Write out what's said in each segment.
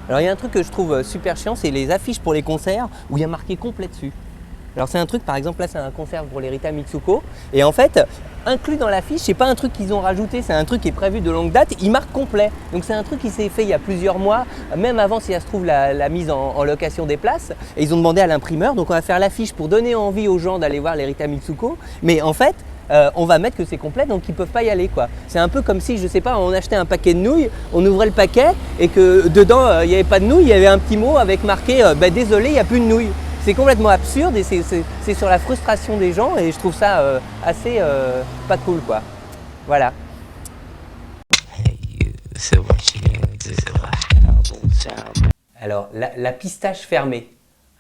Alors il y a un truc que je trouve super chiant, c'est les affiches pour les concerts où il y a marqué complet dessus. Alors c'est un truc, par exemple là c'est un concert pour les Rita Mitsuko et en fait inclus dans l'affiche, c'est pas un truc qu'ils ont rajouté, c'est un truc qui est prévu de longue date, il marque complet. Donc c'est un truc qui s'est fait il y a plusieurs mois, même avant si ça se trouve la mise en location des places, et ils ont demandé à l'imprimeur, donc on va faire l'affiche pour donner envie aux gens d'aller voir les Rita Mitsuko, mais en fait on va mettre que c'est complet donc ils peuvent pas y aller quoi. C'est un peu comme si, je sais pas, on achetait un paquet de nouilles, on ouvrait le paquet et que dedans il n'y avait pas de nouilles, il y avait un petit mot avec marqué désolé, il n'y a plus de nouilles. C'est complètement absurde et c'est sur la frustration des gens et je trouve ça assez pas cool quoi. Voilà. Alors la pistache fermée.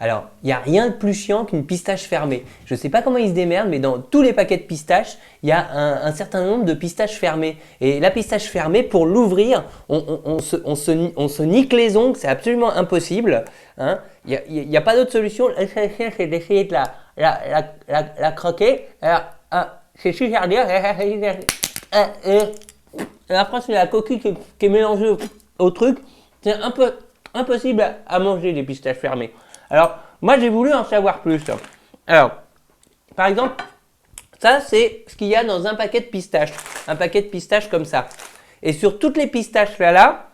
Alors, il n'y a rien de plus chiant qu'une pistache fermée. Je ne sais pas comment ils se démerdent, mais dans tous les paquets de pistaches, il y a un certain nombre de pistaches fermées. Et la pistache fermée, pour l'ouvrir, on se nique les ongles, c'est absolument impossible. Hein. Il n'y a pas d'autre solution. C'est d'essayer de la croquer. Alors, c'est super dur. Et après, c'est la coquille qui est mélangée au truc. C'est un peu impossible à manger les pistaches fermées. Alors, moi j'ai voulu en savoir plus. Alors, par exemple, ça c'est ce qu'il y a dans un paquet de pistaches. Un paquet de pistaches comme ça. Et sur toutes les pistaches là,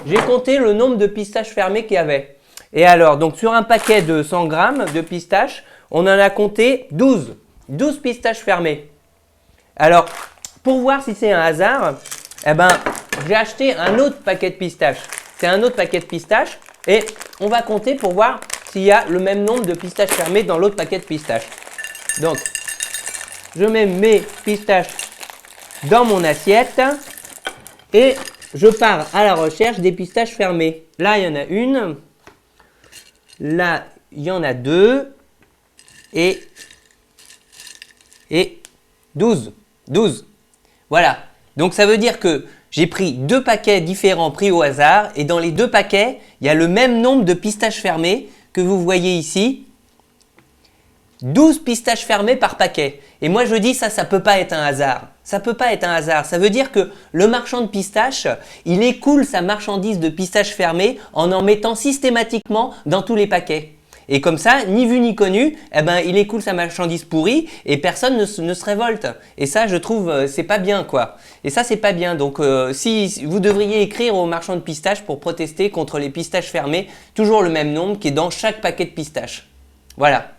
j'ai compté le nombre de pistaches fermées qu'il y avait. Et alors, donc sur un paquet de 100 grammes de pistaches, on en a compté 12. 12 pistaches fermées. Alors, pour voir si c'est un hasard, eh ben, j'ai acheté un autre paquet de pistaches. C'est un autre paquet de pistaches. Et on va compter pour voir s'il y a le même nombre de pistaches fermées dans l'autre paquet de pistaches. Donc, je mets mes pistaches dans mon assiette et je pars à la recherche des pistaches fermées. Là, il y en a une. Là, il y en a deux. Et 12. 12. Voilà. Donc, ça veut dire que j'ai pris deux paquets différents pris au hasard et dans les deux paquets, il y a le même nombre de pistaches fermées que vous voyez ici. 12 pistaches fermées par paquet. Et moi je dis ça peut pas être un hasard. Ça peut pas être un hasard. Ça veut dire que le marchand de pistaches, il écoule sa marchandise de pistaches fermées en mettant systématiquement dans tous les paquets. Et comme ça, ni vu ni connu, eh ben, il écoule sa marchandise pourrie et personne ne se révolte. Et ça, je trouve, c'est pas bien quoi. Et ça, c'est pas bien. Donc, si vous devriez écrire aux marchands de pistaches pour protester contre les pistaches fermées, toujours le même nombre qui est dans chaque paquet de pistaches. Voilà.